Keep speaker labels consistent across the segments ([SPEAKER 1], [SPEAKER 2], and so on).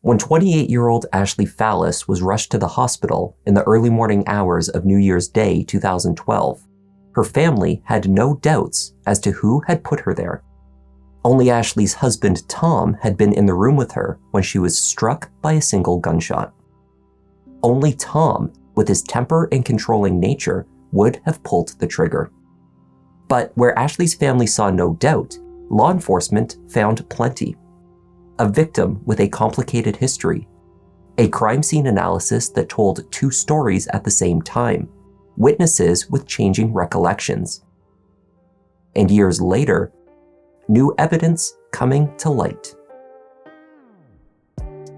[SPEAKER 1] When 28-year-old Ashley Fallis was rushed to the hospital in the early morning hours of New Year's Day 2012, her family had no doubts as to who had put her there. Only Ashley's husband Tom had been in the room with her when she was struck by a single gunshot. Only Tom, with his temper and controlling nature, would have pulled the trigger. But where Ashley's family saw no doubt, law enforcement found plenty. A victim with a complicated history, a crime scene analysis that told two stories at the same time, witnesses with changing recollections. And years later, new evidence coming to light.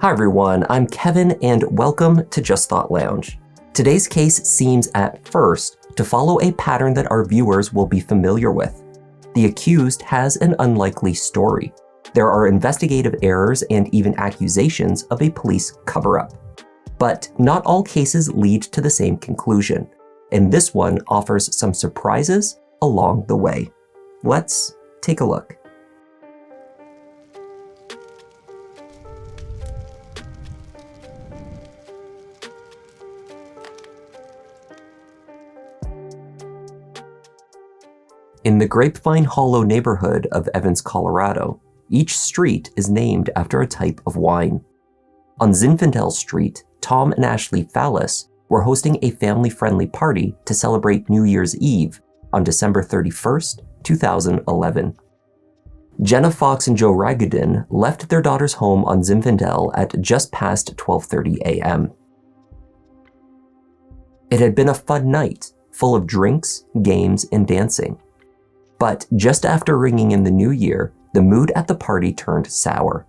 [SPEAKER 1] Hi everyone, I'm Kevin and welcome to Just Thought Lounge. Today's case seems at first to follow a pattern that our viewers will be familiar with. The accused has an unlikely story. There are investigative errors and even accusations of a police cover-up. But not all cases lead to the same conclusion, and this one offers some surprises along the way. Let's take a look. In the Grapevine Hollow neighborhood of Evans, Colorado, each street is named after a type of wine. On Zinfandel Street, Tom and Ashley Fallis were hosting a family-friendly party to celebrate New Year's Eve on December 31st, 2011. Jenna Fox and Joe Ragudin left their daughter's home on Zinfandel at just past 12:30 a.m. It had been a fun night, full of drinks, games, and dancing. But just after ringing in the new year, the mood at the party turned sour.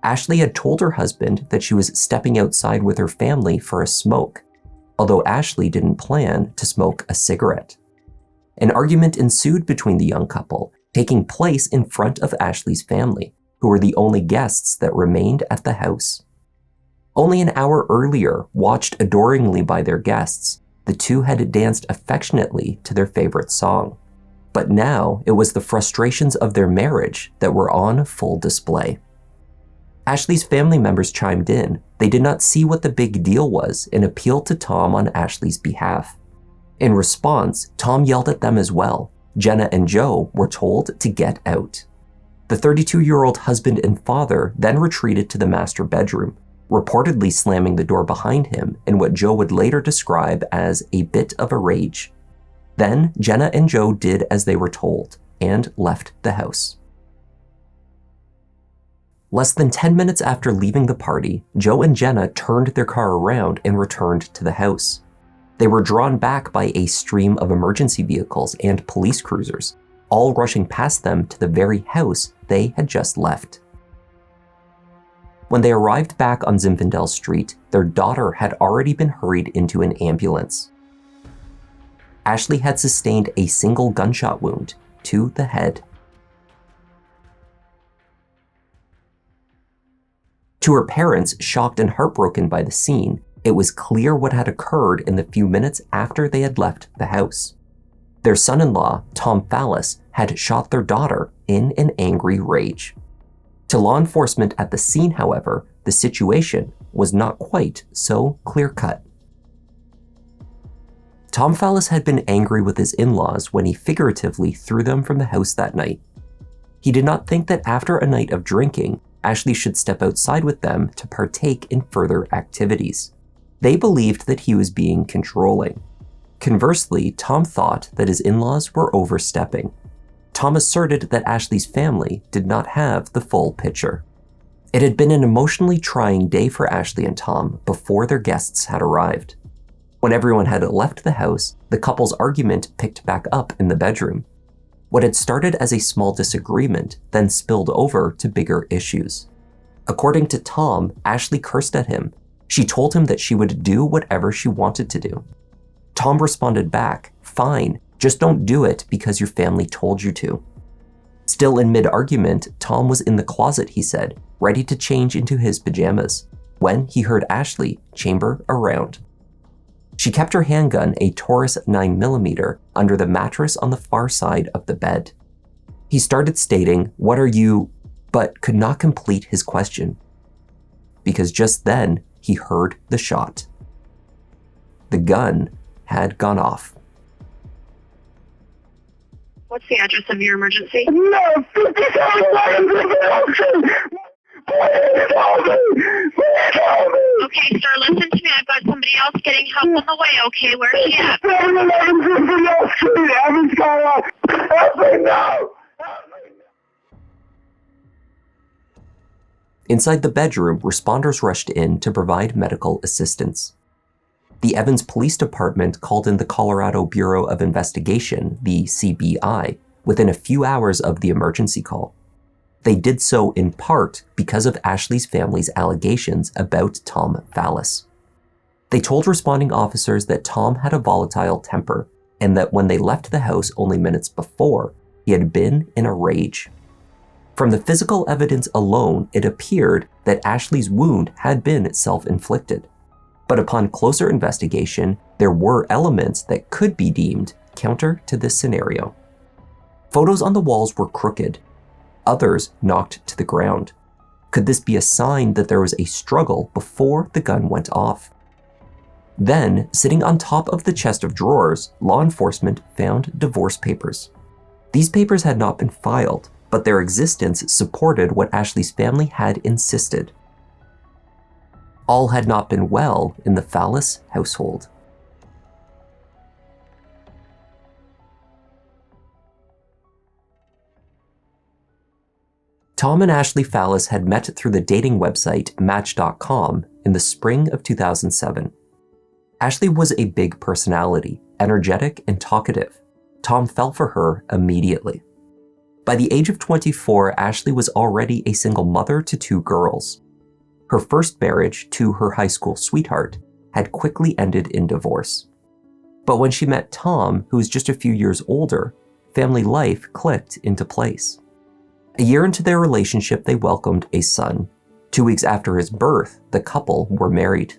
[SPEAKER 1] Ashley had told her husband that she was stepping outside with her family for a smoke, although Ashley didn't plan to smoke a cigarette. An argument ensued between the young couple, taking place in front of Ashley's family, who were the only guests that remained at the house. Only an hour earlier, watched adoringly by their guests, the two had danced affectionately to their favorite song. But now it was the frustrations of their marriage that were on full display. Ashley's family members chimed in. They did not see what the big deal was and appealed to Tom on Ashley's behalf. In response, Tom yelled at them as well. Jenna and Joe were told to get out. The 32-year-old husband and father then retreated to the master bedroom, reportedly slamming the door behind him in what Joe would later describe as a bit of a rage. Then Jenna and Joe did as they were told and left the house. Less than 10 minutes after leaving the party, Joe and Jenna turned their car around and returned to the house. They were drawn back by a stream of emergency vehicles and police cruisers, all rushing past them to the very house they had just left. When they arrived back on Zinfandel Street, their daughter had already been hurried into an ambulance. Ashley had sustained a single gunshot wound to the head. To her parents, shocked and heartbroken by the scene, it was clear what had occurred in the few minutes after they had left the house. Their son-in-law, Tom Fallis, had shot their daughter in an angry rage. To law enforcement at the scene, however, the situation was not quite so clear-cut. Tom Fallis had been angry with his in-laws when he figuratively threw them from the house that night. He did not think that after a night of drinking, Ashley should step outside with them to partake in further activities. They believed that he was being controlling. Conversely, Tom thought that his in-laws were overstepping. Tom asserted that Ashley's family did not have the full picture. It had been an emotionally trying day for Ashley and Tom before their guests had arrived. When everyone had left the house, the couple's argument picked back up in the bedroom. What had started as a small disagreement then spilled over to bigger issues. According to Tom, Ashley cursed at him. She told him that she would do whatever she wanted to do. Tom responded back, "Fine, just don't do it because your family told you to." Still in mid-argument, Tom was in the closet, he said, ready to change into his pajamas, when he heard Ashley chamber around. She kept her handgun, a Taurus 9mm, under the mattress on the far side of the bed. He started stating, "What are you?" but could not complete his question, because just then he heard the shot. The gun had gone off.
[SPEAKER 2] What's the address of your emergency?
[SPEAKER 3] No, 57 Please help me! Please help me!
[SPEAKER 2] Okay, sir, listen to me. I've got somebody else getting help on the way, okay? Where's she at?
[SPEAKER 3] 711 Street, Evans, Colorado. Help me now! Help me!
[SPEAKER 1] Inside the bedroom, responders rushed in to provide medical assistance. The Evans Police Department called in the Colorado Bureau of Investigation, the CBI, within a few hours of the emergency call. They did so in part because of Ashley's family's allegations about Tom Fallis. They told responding officers that Tom had a volatile temper and that when they left the house only minutes before, he had been in a rage. From the physical evidence alone, it appeared that Ashley's wound had been self-inflicted. But upon closer investigation, there were elements that could be deemed counter to this scenario. Photos on the walls were crooked, others knocked to the ground. Could this be a sign that there was a struggle before the gun went off? Then, sitting on top of the chest of drawers, law enforcement found divorce papers. These papers had not been filed, but their existence supported what Ashley's family had insisted. All had not been well in the Fallis household. Tom and Ashley Fallis had met through the dating website Match.com in the spring of 2007. Ashley was a big personality, energetic and talkative. Tom fell for her immediately. By the age of 24, Ashley was already a single mother to 2 girls. Her first marriage to her high school sweetheart had quickly ended in divorce. But when she met Tom, who was just a few years older, family life clicked into place. A year into their relationship, they welcomed a son. 2 weeks after his birth, the couple were married.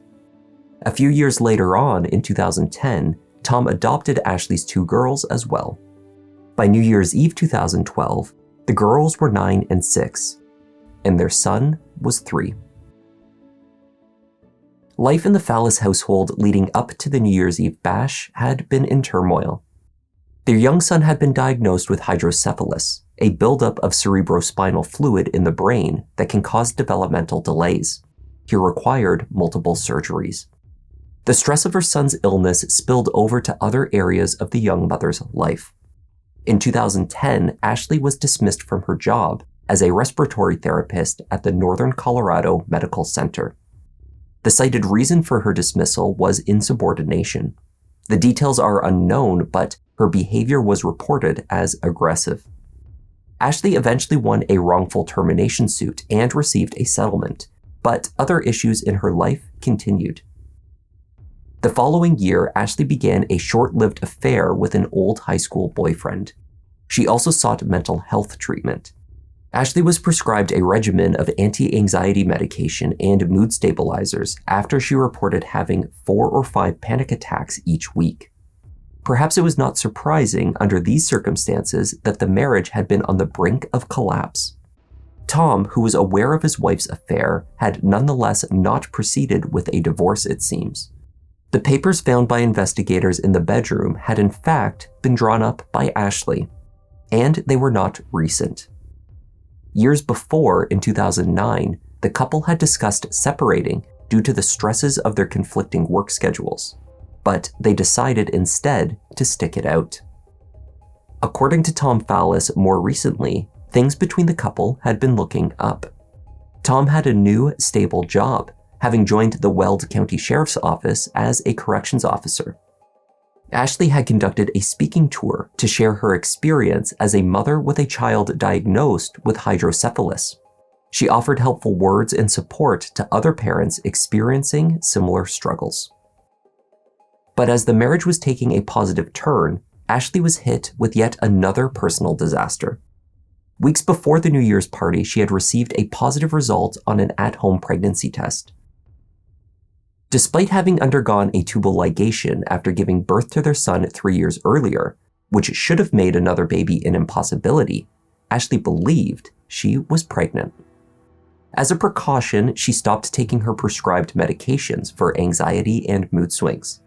[SPEAKER 1] A few years later on, in 2010, Tom adopted Ashley's 2 girls as well. By New Year's Eve 2012, the girls were 9 and 6, and their son was 3. Life in the Fallis household leading up to the New Year's Eve bash had been in turmoil. Their young son had been diagnosed with hydrocephalus, a buildup of cerebrospinal fluid in the brain that can cause developmental delays. He required multiple surgeries. The stress of her son's illness spilled over to other areas of the young mother's life. In 2010, Ashley was dismissed from her job as a respiratory therapist at the Northern Colorado Medical Center. The cited reason for her dismissal was insubordination. The details are unknown, but her behavior was reported as aggressive. Ashley eventually won a wrongful termination suit and received a settlement, but other issues in her life continued. The following year, Ashley began a short-lived affair with an old high school boyfriend. She also sought mental health treatment. Ashley was prescribed a regimen of anti-anxiety medication and mood stabilizers after she reported having 4 or 5 panic attacks each week. Perhaps it was not surprising under these circumstances that the marriage had been on the brink of collapse. Tom, who was aware of his wife's affair, had nonetheless not proceeded with a divorce, it seems. The papers found by investigators in the bedroom had in fact been drawn up by Ashley, and they were not recent. Years before, in 2009, the couple had discussed separating due to the stresses of their conflicting work schedules, but they decided instead to stick it out. According to Tom Fallis, more recently, things between the couple had been looking up. Tom had a new, stable job, having joined the Weld County Sheriff's Office as a corrections officer. Ashley had conducted a speaking tour to share her experience as a mother with a child diagnosed with hydrocephalus. She offered helpful words and support to other parents experiencing similar struggles. But as the marriage was taking a positive turn, Ashley was hit with yet another personal disaster. Weeks before the New Year's party, she had received a positive result on an at-home pregnancy test. Despite having undergone a tubal ligation after giving birth to their son 3 years earlier, which should have made another baby an impossibility, Ashley believed she was pregnant. As a precaution, she stopped taking her prescribed medications for anxiety and mood swings.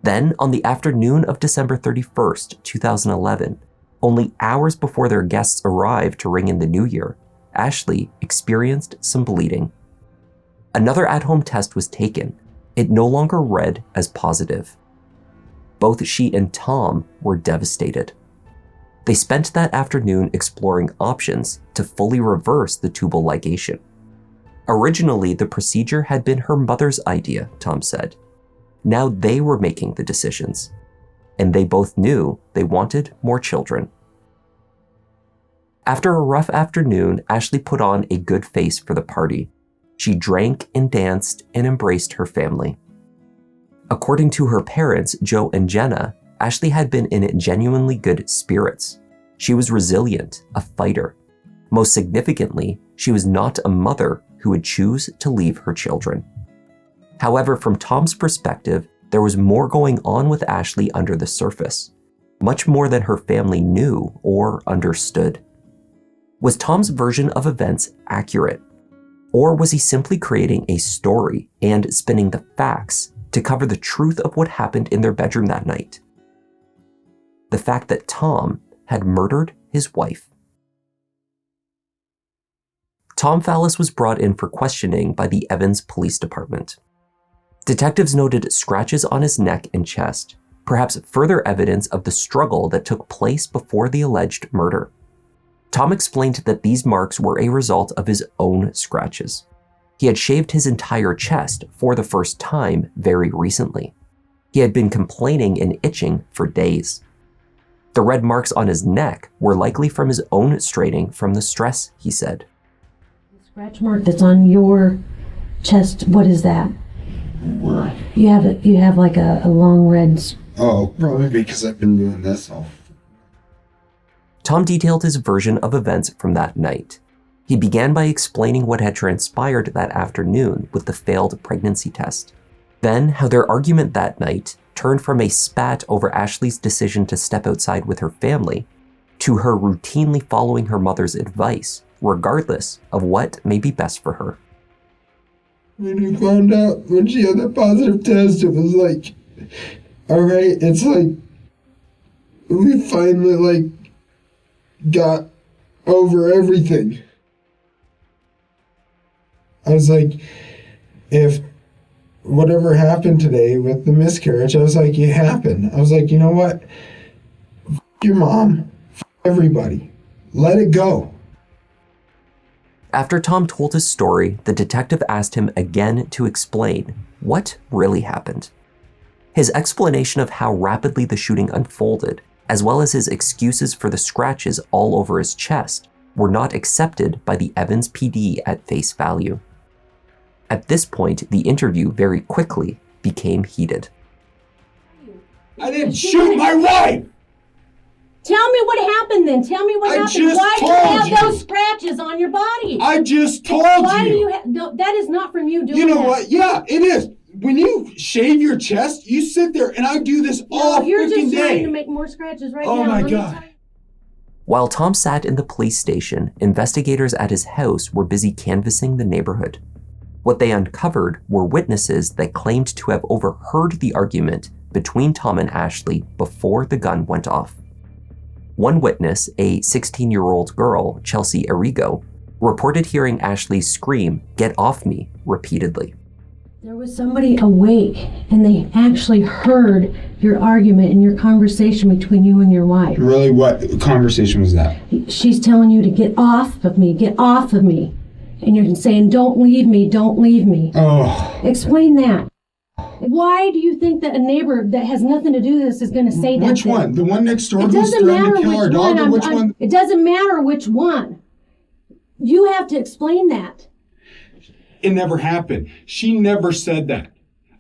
[SPEAKER 1] Then, on the afternoon of December 31st, 2011, only hours before their guests arrived to ring in the new year, Ashley experienced some bleeding. Another at-home test was taken. It no longer read as positive. Both she and Tom were devastated. They spent that afternoon exploring options to fully reverse the tubal ligation. Originally, the procedure had been her mother's idea, Tom said. Now they were making the decisions, and they both knew they wanted more children. After a rough afternoon, Ashley put on a good face for the party. She drank and danced and embraced her family. According to her parents, Joe and Jenna, Ashley had been in genuinely good spirits. She was resilient, a fighter. Most significantly, she was not a mother who would choose to leave her children. However, from Tom's perspective, there was more going on with Ashley under the surface, much more than her family knew or understood. Was Tom's version of events accurate? Or was he simply creating a story and spinning the facts to cover the truth of what happened in their bedroom that night? The fact that Tom had murdered his wife. Tom Fallis was brought in for questioning by the Evans Police Department. Detectives noted scratches on his neck and chest, perhaps further evidence of the struggle that took place before the alleged murder. Tom explained that these marks were a result of his own scratches. He had shaved his entire chest for the first time very recently. He had been complaining and itching for days. The red marks on his neck were likely from his own straining from the stress, he said.
[SPEAKER 4] The scratch mark that's on your chest, what is that?
[SPEAKER 5] Where?
[SPEAKER 4] You have like a long red...
[SPEAKER 5] Oh, probably because I've been doing this all.
[SPEAKER 1] Tom detailed his version of events from that night. He began by explaining what had transpired that afternoon with the failed pregnancy test. Then how their argument that night turned from a spat over Ashley's decision to step outside with her family to her routinely following her mother's advice, regardless of what may be best for her.
[SPEAKER 5] When we found out when she had that positive test, it was like, all right, it's like, we finally got over everything. I was like, if whatever happened today with the miscarriage, I was like, it happened. I was like, you know what? F your mom, f everybody. Let it go.
[SPEAKER 1] After Tom told his story, the detective asked him again to explain what really happened. His explanation of how rapidly the shooting unfolded, as well as his excuses for the scratches all over his chest, were not accepted by the Evans PD at face value. At this point, the interview very quickly became heated.
[SPEAKER 5] I didn't shoot my wife!
[SPEAKER 4] Tell me what happened then. Tell me what happened. Why do you have those scratches on your body?
[SPEAKER 5] I just told
[SPEAKER 4] Why
[SPEAKER 5] you.
[SPEAKER 4] do you have... No, that is not from you doing
[SPEAKER 5] You know
[SPEAKER 4] that.
[SPEAKER 5] what? Yeah, it is. When you shave your chest, you sit there and I do this all
[SPEAKER 4] You're
[SPEAKER 5] freaking
[SPEAKER 4] just trying
[SPEAKER 5] day.
[SPEAKER 4] to make more scratches right
[SPEAKER 5] Oh
[SPEAKER 4] now.
[SPEAKER 5] my
[SPEAKER 4] Let me
[SPEAKER 5] God.
[SPEAKER 4] tell you.
[SPEAKER 1] While Tom sat in the police station, investigators at his house were busy canvassing the neighborhood. What they uncovered were witnesses that claimed to have overheard the argument between Tom and Ashley before the gun went off. One witness, a 16-year-old girl, Chelsea Arrigo, reported hearing Ashley scream, "Get off me," repeatedly.
[SPEAKER 4] There was somebody awake, and they actually heard your argument and your conversation between you and your wife.
[SPEAKER 5] Really, what conversation was that?
[SPEAKER 4] She's telling you to get off of me, get off of me. And you're saying, don't leave me, don't leave me.
[SPEAKER 5] Oh.
[SPEAKER 4] Explain that. Why do you think that a neighbor that has nothing to do with this is going to say that?
[SPEAKER 5] Which one? The one next door
[SPEAKER 4] It
[SPEAKER 5] who's
[SPEAKER 4] doesn't
[SPEAKER 5] threatening
[SPEAKER 4] matter
[SPEAKER 5] to kill our
[SPEAKER 4] which
[SPEAKER 5] dog,
[SPEAKER 4] one.
[SPEAKER 5] or which one?
[SPEAKER 4] It doesn't matter which one. You have to explain that.
[SPEAKER 5] It never happened. She never said that.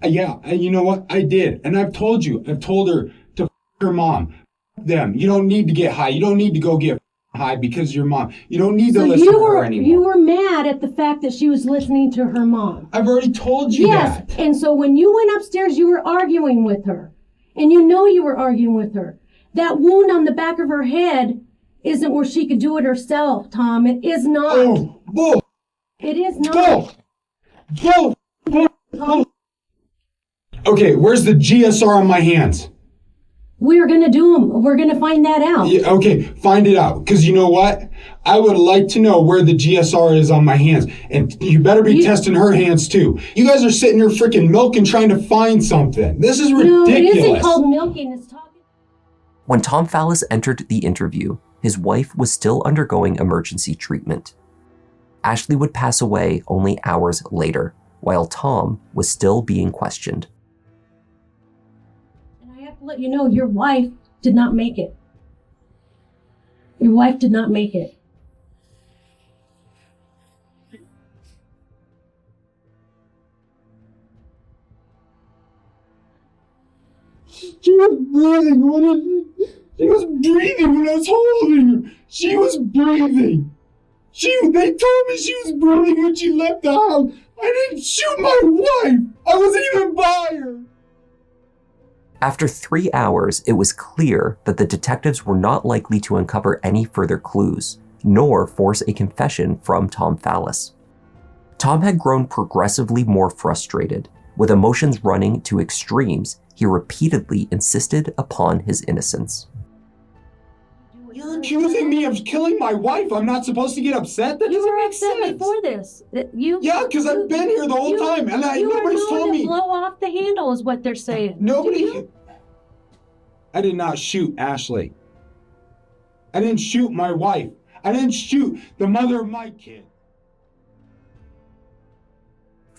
[SPEAKER 5] Yeah, and you know what? I did. And I've told you. I've told her to f her mom. F them. You don't need to get high. You don't need to go get high because your mom. You don't need to listen to her anymore.
[SPEAKER 4] You were mad at the fact that she was listening to her mom.
[SPEAKER 5] I've already told you that.
[SPEAKER 4] Yes, and so when you went upstairs, you were arguing with her. And you know you were arguing with her. That wound on the back of her head isn't where she could do it herself, Tom. It is not.
[SPEAKER 5] Oh, bull!
[SPEAKER 4] It is not.
[SPEAKER 5] Bull! Okay, where's the GSR on my hands?
[SPEAKER 4] We're going to do them. We're going to find that out.
[SPEAKER 5] Yeah, okay, find it out. Because you know what? I would like to know where the GSR is on my hands. And you better be testing her hands too. You guys are sitting here freaking milking trying to find something. This is ridiculous.
[SPEAKER 4] No, it isn't called milking. It's talking.
[SPEAKER 1] When Tom Fallis entered the interview, his wife was still undergoing emergency treatment. Ashley would pass away only hours later, while Tom was still being questioned.
[SPEAKER 4] And I have to let you know, your wife did not make it. Your wife did not make it.
[SPEAKER 5] She was breathing. She was breathing when I was holding her. She was breathing. They told me she was breathing when she left the house. I didn't shoot my wife. I wasn't even by her.
[SPEAKER 1] After 3 hours, it was clear that the detectives were not likely to uncover any further clues, nor force a confession from Tom Fallis. Tom had grown progressively more frustrated. With emotions running to extremes, he repeatedly insisted upon his innocence.
[SPEAKER 5] You're accusing me of killing my wife. I'm not supposed to get upset? That doesn't make sense.
[SPEAKER 4] You were upset before this.
[SPEAKER 5] Yeah, because I've been here the whole time, and nobody's told me.
[SPEAKER 4] Blow off the handle is what they're saying.
[SPEAKER 5] Nobody. I did not shoot Ashley. I didn't shoot my wife. I didn't shoot the mother of my kid.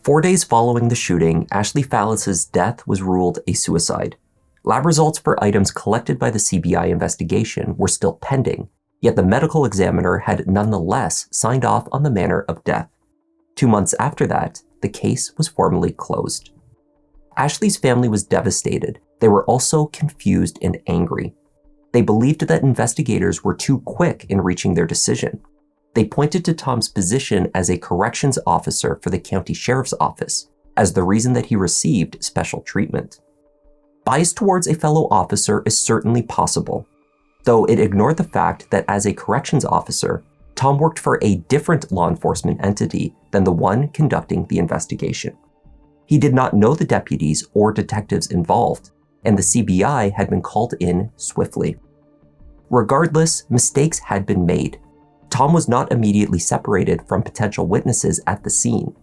[SPEAKER 1] 4 days following the shooting, Ashley Fallis' death was ruled a suicide. Lab results for items collected by the CBI investigation were still pending, yet the medical examiner had nonetheless signed off on the manner of death. 2 months after that, the case was formally closed. Ashley's family was devastated. They were also confused and angry. They believed that investigators were too quick in reaching their decision. They pointed to Tom's position as a corrections officer for the county sheriff's office as the reason that he received special treatment. Bias towards a fellow officer is certainly possible, though it ignored the fact that as a corrections officer, Tom worked for a different law enforcement entity than the one conducting the investigation. He did not know the deputies or detectives involved, and the CBI had been called in swiftly. Regardless, mistakes had been made. Tom was not immediately separated from potential witnesses at the scene.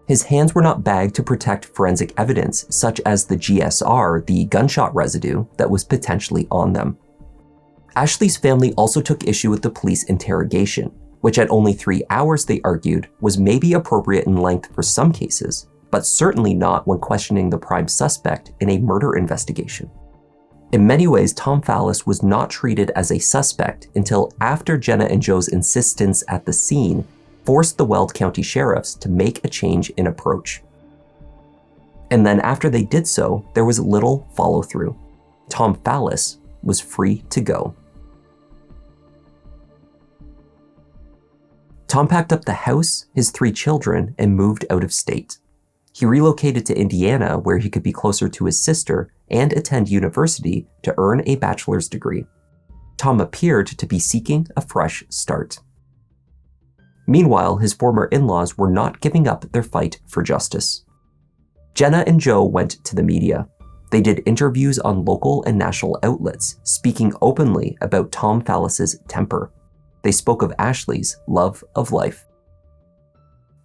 [SPEAKER 1] His hands were not bagged to protect forensic evidence, such as the GSR, the gunshot residue that was potentially on them. Ashley's family also took issue with the police interrogation, which at only 3 hours, they argued, was maybe appropriate in length for some cases, but certainly not when questioning the prime suspect in a murder investigation. In many ways, Tom Fallis was not treated as a suspect until after Jenna and Joe's insistence at the scene forced the Weld County sheriffs to make a change in approach. And then after they did so, there was little follow-through. Tom Fallis was free to go. Tom packed up the house, his 3 children, and moved out of state. He relocated to Indiana, where he could be closer to his sister and attend university to earn a bachelor's degree. Tom appeared to be seeking a fresh start. Meanwhile, his former in-laws were not giving up their fight for justice. Jenna and Joe went to the media. They did interviews on local and national outlets, speaking openly about Tom Fallis' temper. They spoke of Ashley's love of life.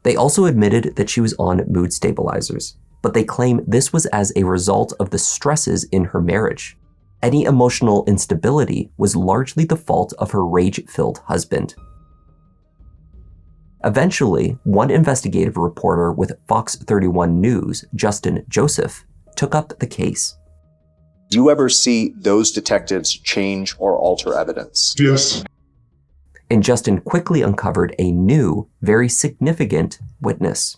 [SPEAKER 1] They also admitted that she was on mood stabilizers, but they claim this was as a result of the stresses in her marriage. Any emotional instability was largely the fault of her rage-filled husband. Eventually, one investigative reporter with Fox 31 News, Justin Joseph, took up the case.
[SPEAKER 6] Do you ever see those detectives change or alter evidence?
[SPEAKER 3] Yes.
[SPEAKER 1] And Justin quickly uncovered a new, very significant witness.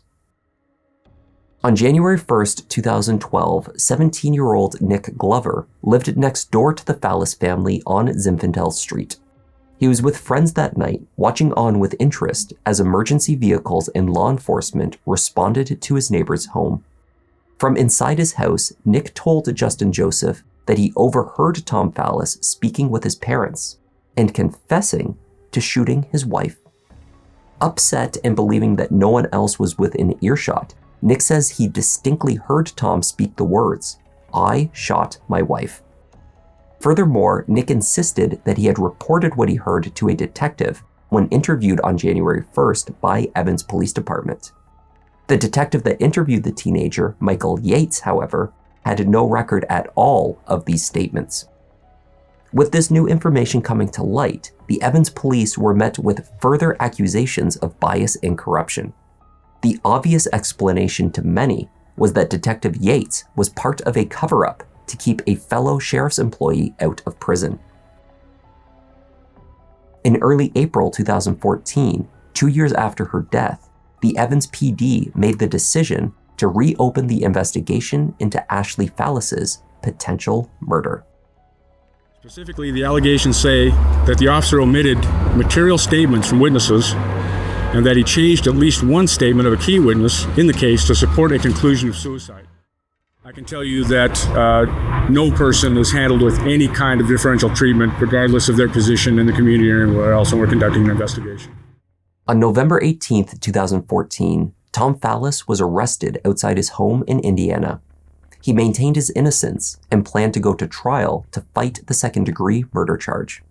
[SPEAKER 1] On January 1st, 2012, 17-year-old Nick Glover lived next door to the Fallis family on Zinfandel Street. He was with friends that night, watching on with interest as emergency vehicles and law enforcement responded to his neighbor's home. From inside his house, Nick told Justin Joseph that he overheard Tom Fallis speaking with his parents. and confessing to shooting his wife. Upset and believing that no one else was within earshot, Nick says he distinctly heard Tom speak the words, "I shot my wife." Furthermore, Nick insisted that he had reported what he heard to a detective when interviewed on January 1st by Evans Police Department. The detective that interviewed the teenager, Michael Yates, however, had no record at all of these statements. With this new information coming to light, the Evans police were met with further accusations of bias and corruption. The obvious explanation to many was that Detective Yates was part of a cover-up to keep a fellow sheriff's employee out of prison. In early April 2014, 2 years after her death, the Evans PD made the decision to reopen the investigation into Ashley Fallis's potential murder.
[SPEAKER 7] Specifically, the allegations say that the officer omitted material statements from witnesses and that he changed at least one statement of a key witness in the case to support a conclusion of suicide. I can tell you that no person is handled with any kind of differential treatment, regardless of their position in the community or anywhere else, and we're conducting an investigation.
[SPEAKER 1] On November 18th, 2014, Tom Fallis was arrested outside his home in Indiana. He maintained his innocence and planned to go to trial to fight the second-degree murder charge.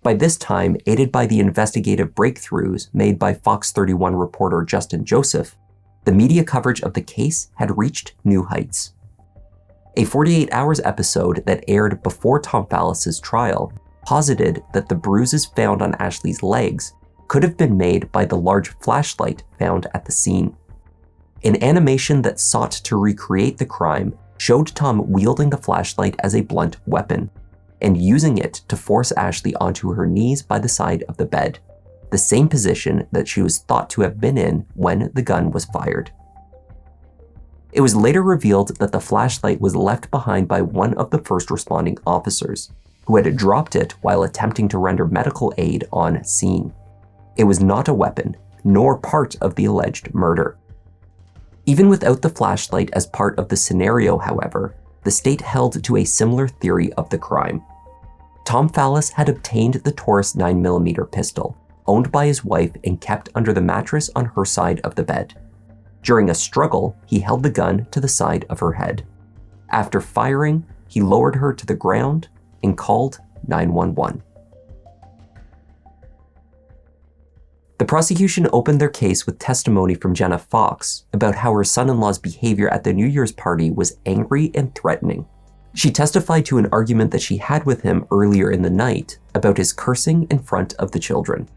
[SPEAKER 1] By this time, aided by the investigative breakthroughs made by Fox 31 reporter Justin Joseph, the media coverage of the case had reached new heights. A 48 Hours episode that aired before Tom Fallis's trial posited that the bruises found on Ashley's legs could have been made by the large flashlight found at the scene. An animation that sought to recreate the crime showed Tom wielding the flashlight as a blunt weapon and using it to force Ashley onto her knees by the side of the bed, the same position that she was thought to have been in when the gun was fired. It was later revealed that the flashlight was left behind by one of the first responding officers, who had dropped it while attempting to render medical aid on scene. It was not a weapon, nor part of the alleged murder. Even without the flashlight as part of the scenario, however, the state held to a similar theory of the crime. Tom Fallis had obtained the Taurus 9mm pistol, owned by his wife and kept under the mattress on her side of the bed. During a struggle, he held the gun to the side of her head. After firing, he lowered her to the ground and called 911. The prosecution opened their case with testimony from Jenna Fox about how her son-in-law's behavior at the New Year's party was angry and threatening. She testified to an argument that she had with him earlier in the night about his cursing in front of the children.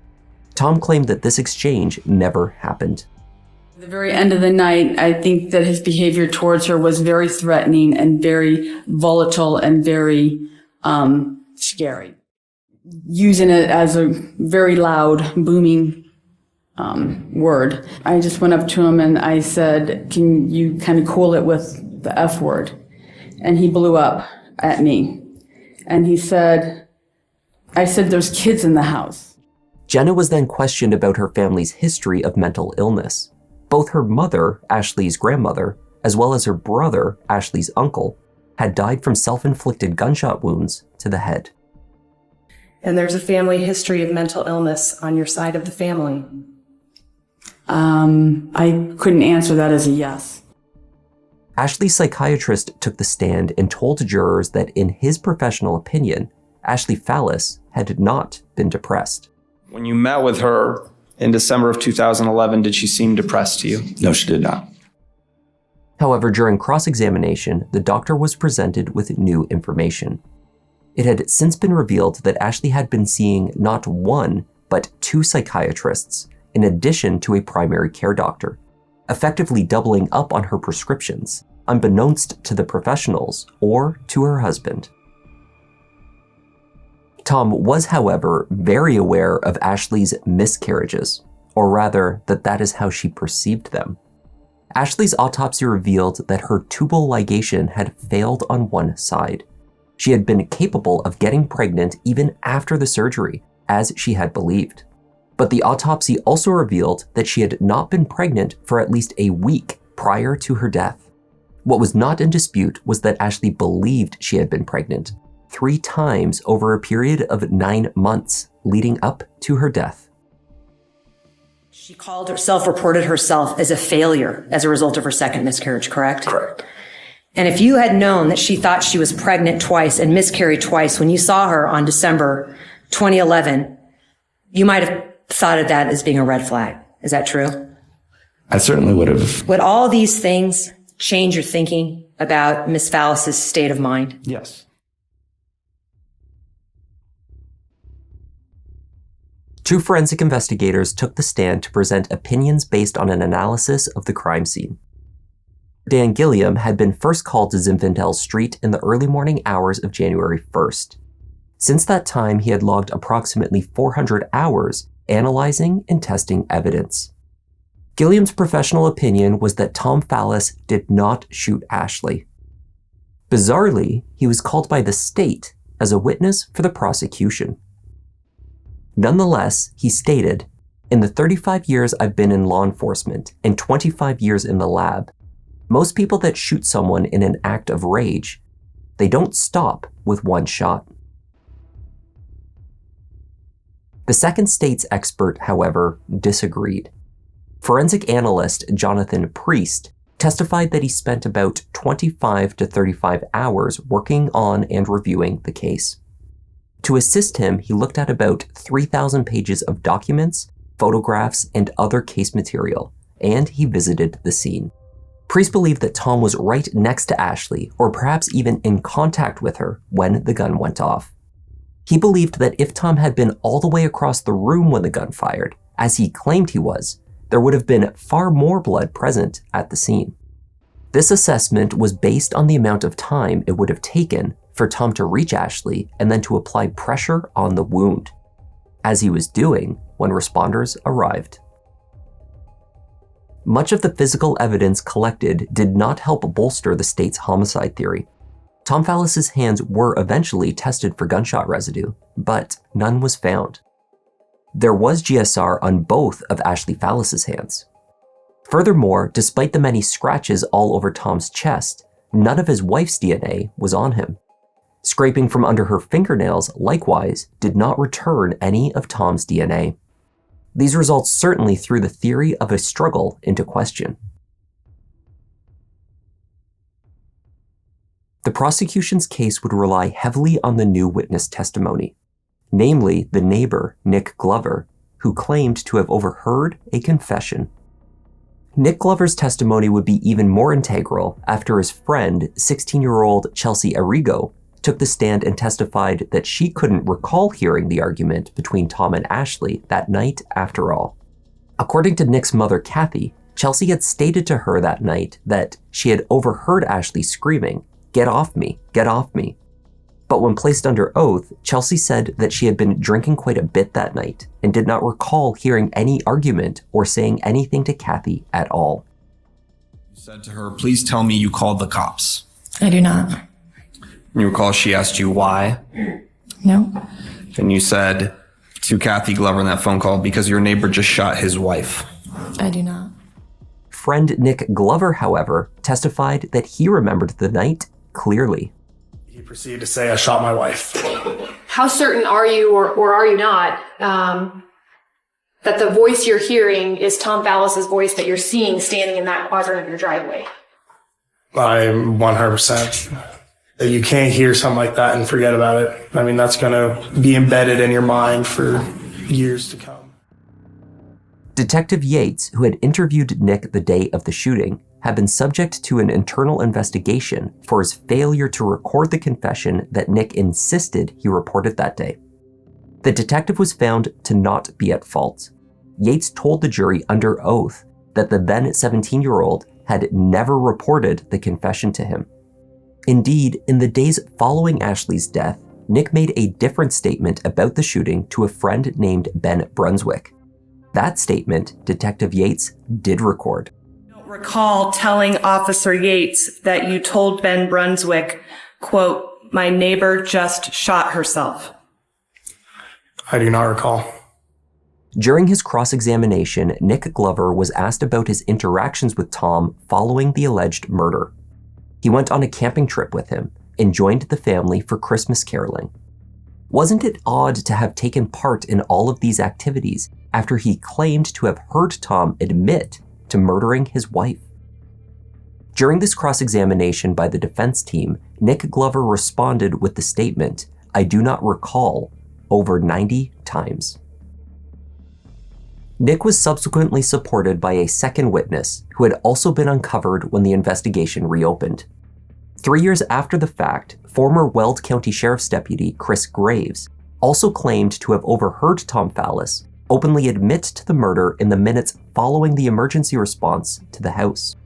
[SPEAKER 1] Tom claimed that this exchange never happened.
[SPEAKER 8] At the very end of the night, I think that his behavior towards her was very threatening and very volatile and very scary. Using it as a very loud, booming word. I just went up to him and I said, "Can you kind of cool it with the F word?" And he blew up at me. And he said, I said, "There's kids in the house."
[SPEAKER 1] Jenna was then questioned about her family's history of mental illness. Both her mother, Ashley's grandmother, as well as her brother, Ashley's uncle, had died from self-inflicted gunshot wounds to the head.
[SPEAKER 9] And there's a family history of mental illness on your side of the family.
[SPEAKER 8] I couldn't answer that as a yes.
[SPEAKER 1] Ashley's psychiatrist took the stand and told jurors that in his professional opinion, Ashley Fallis had not been depressed.
[SPEAKER 10] When you met with her in December of 2011, did she seem depressed to you?
[SPEAKER 11] No, she did not.
[SPEAKER 1] However, during cross-examination, the doctor was presented with new information. It had since been revealed that Ashley had been seeing not one, but 2 psychiatrists, in addition to a primary care doctor, effectively doubling up on her prescriptions, unbeknownst to the professionals or to her husband. Tom was, however, very aware of Ashley's miscarriages, or rather, that is how she perceived them. Ashley's autopsy revealed that her tubal ligation had failed on one side. She had been capable of getting pregnant even after the surgery, as she had believed. But the autopsy also revealed that she had not been pregnant for at least a week prior to her death. What was not in dispute was that Ashley believed she had been pregnant, 3 times over a period of 9 months leading up to her death.
[SPEAKER 11] She reported herself as a failure as a result of her second miscarriage, correct?
[SPEAKER 6] Correct.
[SPEAKER 11] And if you had known that she thought she was pregnant twice and miscarried twice when you saw her on December 2011, you might have thought of that as being a red flag. Is that true?
[SPEAKER 10] I certainly would have.
[SPEAKER 11] Would all these things change your thinking about Ms. Fallis' state of mind?
[SPEAKER 10] Yes.
[SPEAKER 1] Two forensic investigators took the stand to present opinions based on an analysis of the crime scene. Dan Gilliam had been first called to Zinfandel Street in the early morning hours of January 1st. Since that time, he had logged approximately 400 hours analyzing and testing evidence. Gilliam's professional opinion was that Tom Fallis did not shoot Ashley. Bizarrely, he was called by the state as a witness for the prosecution. Nonetheless, he stated, "In the 35 years I've been in law enforcement and 25 years in the lab, most people that shoot someone in an act of rage, they don't stop with one shot." The second state's expert, however, disagreed. Forensic analyst Jonathan Priest testified that he spent about 25 to 35 hours working on and reviewing the case. To assist him, he looked at about 3,000 pages of documents, photographs, and other case material, and he visited the scene. Priest believed that Tom was right next to Ashley, or perhaps even in contact with her, when the gun went off. He believed that if Tom had been all the way across the room when the gun fired, as he claimed he was, there would have been far more blood present at the scene. This assessment was based on the amount of time it would have taken for Tom to reach Ashley and then to apply pressure on the wound, as he was doing when responders arrived. Much of the physical evidence collected did not help bolster the state's homicide theory. Tom Fallis' hands were eventually tested for gunshot residue, but none was found. There was GSR on both of Ashley Fallis' hands. Furthermore, despite the many scratches all over Tom's chest, none of his wife's DNA was on him. Scraping from under her fingernails, likewise, did not return any of Tom's DNA. These results certainly threw the theory of a struggle into question. The prosecution's case would rely heavily on the new witness testimony, namely the neighbor, Nick Glover, who claimed to have overheard a confession. Nick Glover's testimony would be even more integral after his friend, 16-year-old Chelsea Arrigo, took the stand and testified that she couldn't recall hearing the argument between Tom and Ashley that night after all. According to Nick's mother, Kathy, Chelsea had stated to her that night that she had overheard Ashley screaming, "Get off me, get off me." But when placed under oath, Chelsea said that she had been drinking quite a bit that night and did not recall hearing any argument or saying anything to Kathy at all.
[SPEAKER 10] You said to her, "Please tell me you called the cops."
[SPEAKER 9] I do not.
[SPEAKER 10] You recall she asked you why?
[SPEAKER 9] No.
[SPEAKER 10] And you said to Kathy Glover in that phone call, "Because your neighbor just shot his wife."
[SPEAKER 9] I do not.
[SPEAKER 1] Friend Nick Glover, however, testified that he remembered the night clearly.
[SPEAKER 12] He proceeded to say, "I shot my wife."
[SPEAKER 13] How certain are you, or are you not, that the voice you're hearing is Tom Fallis' voice that you're seeing standing in that quadrant of your driveway?
[SPEAKER 12] I'm 100%. You can't hear something like that and forget about it. I mean, that's going to be embedded in your mind for years to come.
[SPEAKER 1] Detective Yates, who had interviewed Nick the day of the shooting, had been subject to an internal investigation for his failure to record the confession that Nick insisted he reported that day. The detective was found to not be at fault. Yates told the jury under oath that the then 17-year-old had never reported the confession to him. Indeed, in the days following Ashley's death, Nick made a different statement about the shooting to a friend named Ben Brunswick. That statement, Detective Yates did record.
[SPEAKER 9] I don't recall telling Officer Yates that you told Ben Brunswick, quote, "My neighbor just shot herself."
[SPEAKER 12] I do not recall.
[SPEAKER 1] During his cross-examination, Nick Glover was asked about his interactions with Tom following the alleged murder. He went on a camping trip with him, and joined the family for Christmas caroling. Wasn't it odd to have taken part in all of these activities after he claimed to have heard Tom admit to murdering his wife? During this cross-examination by the defense team, Nick Glover responded with the statement, "I do not recall," over 90 times. Nick was subsequently supported by a second witness who had also been uncovered when the investigation reopened. 3 years after the fact, former Weld County Sheriff's Deputy Chris Graves also claimed to have overheard Tom Fallis openly admit to the murder in the minutes following the emergency response to the house.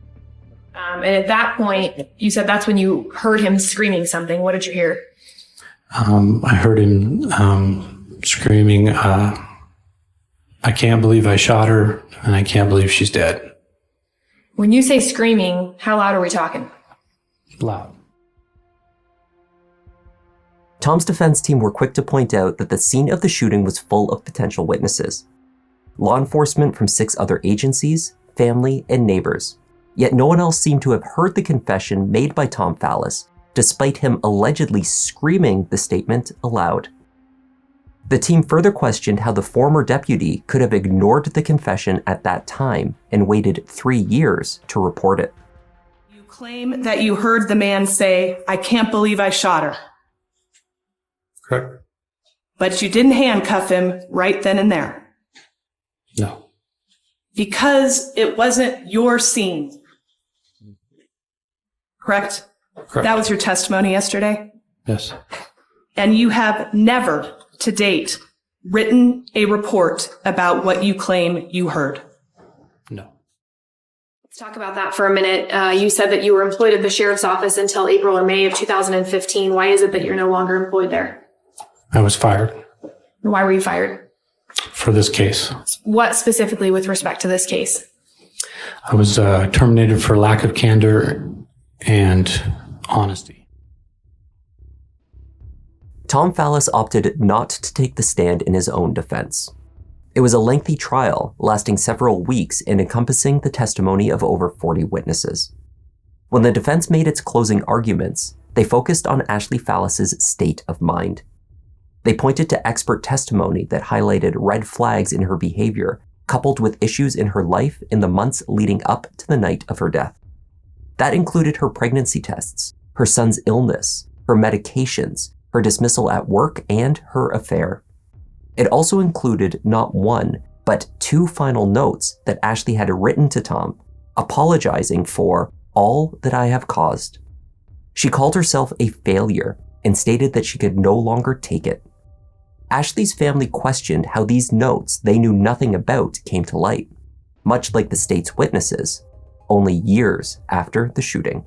[SPEAKER 13] And at that point, you said that's when you heard him screaming something. What did you hear?
[SPEAKER 14] I heard him screaming, "I can't believe I shot her, and I can't believe she's dead."
[SPEAKER 13] When you say screaming, how loud are we talking?
[SPEAKER 14] Loud.
[SPEAKER 1] Tom's defense team were quick to point out that the scene of the shooting was full of potential witnesses. Law enforcement from 6 other agencies, family, and neighbors. Yet no one else seemed to have heard the confession made by Tom Fallis, despite him allegedly screaming the statement aloud. The team further questioned how the former deputy could have ignored the confession at that time and waited 3 years to report it.
[SPEAKER 9] You claim that you heard the man say, "I can't believe I shot her."
[SPEAKER 14] Correct.
[SPEAKER 9] But you didn't handcuff him right then and there.
[SPEAKER 14] No.
[SPEAKER 9] Because it wasn't your scene. Correct?
[SPEAKER 14] Correct.
[SPEAKER 9] That was your testimony yesterday?
[SPEAKER 14] Yes.
[SPEAKER 9] And you have never, to date, written a report about what you claim you heard?
[SPEAKER 14] No.
[SPEAKER 13] Let's talk about that for a minute. You said that you were employed at the sheriff's office until April or May of 2015. Why is it that you're no longer employed there?
[SPEAKER 14] I was fired
[SPEAKER 13] Why were you fired?
[SPEAKER 14] for this case.
[SPEAKER 13] What specifically with respect to this case?
[SPEAKER 14] I was terminated for lack of candor and honesty.
[SPEAKER 1] Tom Fallis opted not to take the stand in his own defense. It was a lengthy trial, lasting several weeks and encompassing the testimony of over 40 witnesses. When the defense made its closing arguments, they focused on Ashley Fallis's state of mind. They pointed to expert testimony that highlighted red flags in her behavior, coupled with issues in her life in the months leading up to the night of her death. That included her pregnancy tests, her son's illness, her medications, her dismissal at work, and her affair. It also included not one, but 2 final notes that Ashley had written to Tom, apologizing for all that I have caused. She called herself a failure and stated that she could no longer take it. Ashley's family questioned how these notes they knew nothing about came to light, much like the state's witnesses, only years after the shooting.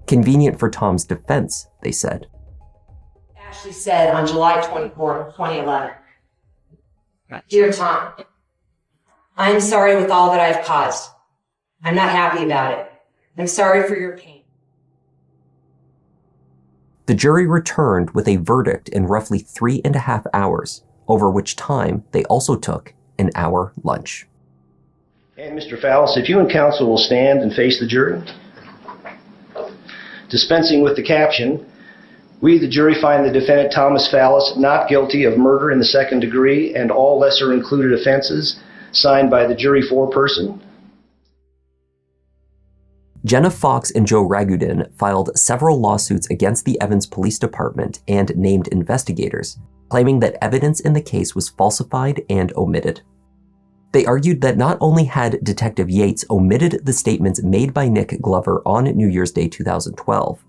[SPEAKER 1] Convenient for Tom's defense, they said.
[SPEAKER 11] Ashley said on July 24, 2011, "Dear Tom, I'm sorry with all that I've caused. I'm not happy about it. I'm sorry for your pain."
[SPEAKER 1] The jury returned with a verdict in roughly 3.5 hours, over which time they also took an hour lunch.
[SPEAKER 15] And Mr. Fallis, if you and counsel will stand and face the jury. Dispensing with the caption, we, the jury, find the defendant Thomas Fallis not guilty of murder in the 2nd degree and all lesser included offenses, signed by the jury foreperson.
[SPEAKER 1] Jenna Fox and Joe Ragudin filed several lawsuits against the Evans Police Department and named investigators, claiming that evidence in the case was falsified and omitted. They argued that not only had Detective Yates omitted the statements made by Nick Glover on New Year's Day 2012,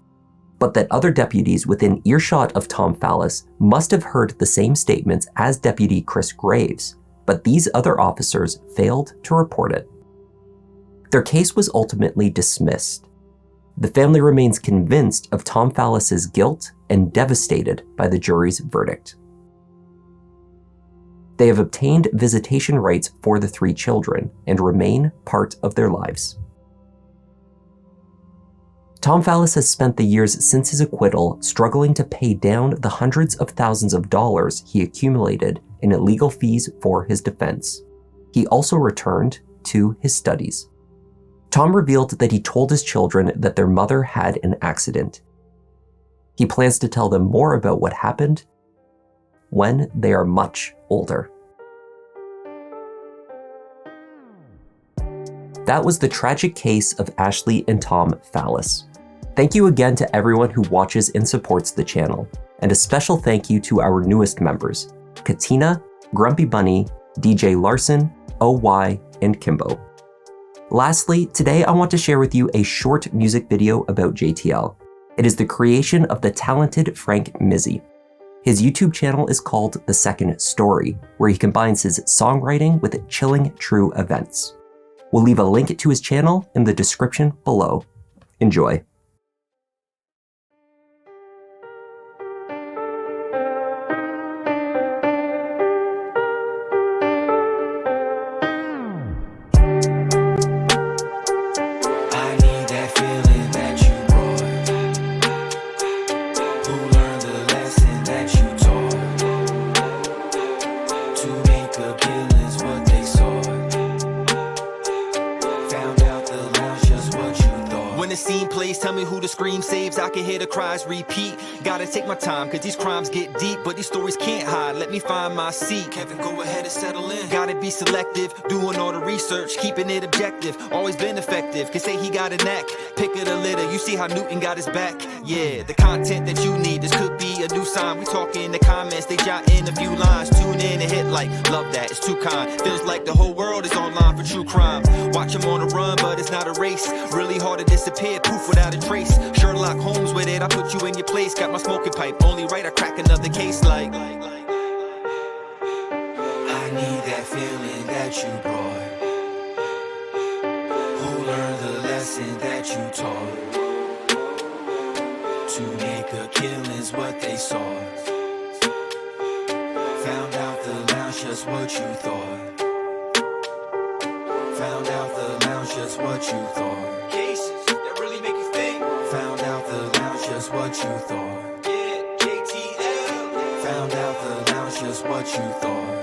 [SPEAKER 1] but that other deputies within earshot of Tom Fallis must have heard the same statements as Deputy Chris Graves, but these other officers failed to report it. Their case was ultimately dismissed. The family remains convinced of Tom Fallis's guilt and devastated by the jury's verdict. They have obtained visitation rights for the 3 children and remain part of their lives. Tom Fallis has spent the years since his acquittal struggling to pay down the hundreds of thousands of dollars he accumulated in illegal fees for his defense. He also returned to his studies. Tom revealed that he told his children that their mother had an accident. He plans to tell them more about what happened when they are much older. That was the tragic case of Ashley and Tom Fallis. Thank you again to everyone who watches and supports the channel, and a special thank you to our newest members, Katina, Grumpy Bunny, DJ Larson, OY, and Kimbo. Lastly, today I want to share with you a short music video about JTL. It is the creation of the talented Frank Mizzy. His YouTube channel is called The Second Story, where he combines his songwriting with chilling true events. We'll leave a link to his channel in the description below. Enjoy.
[SPEAKER 16] Tell me who the scream saves, I can hear the cries repeat. Gotta take my time, cause these crimes get deep, but these stories can't hide, let me find my seat. Kevin, go ahead and settle in. Gotta be selective, doing all the research, keeping it objective. Always been effective, can say he got a knack. Pick of the litter, you see how Newton got his back. Yeah, the content that you need, this could be a new sign. We talk in the comments, they jot in a few lines. Tune in and hit like, love that, it's too kind. Feels like the whole world is online for true crime. Watch him on the run, but it's not a race. Really hard to disappear, poof without a trace. Sherlock Holmes with it, I put you in your place. Got my smoking pipe, only right, I crack another case like I need that feeling that you brought. Who learned the lesson that you taught? To make a killing's what they saw. Found out the lounge just what you thought. Found out the lounge just what you thought. Cases that really make you think. Found out the lounge just what you thought. Yeah, JTL. Found out the lounge just what you thought.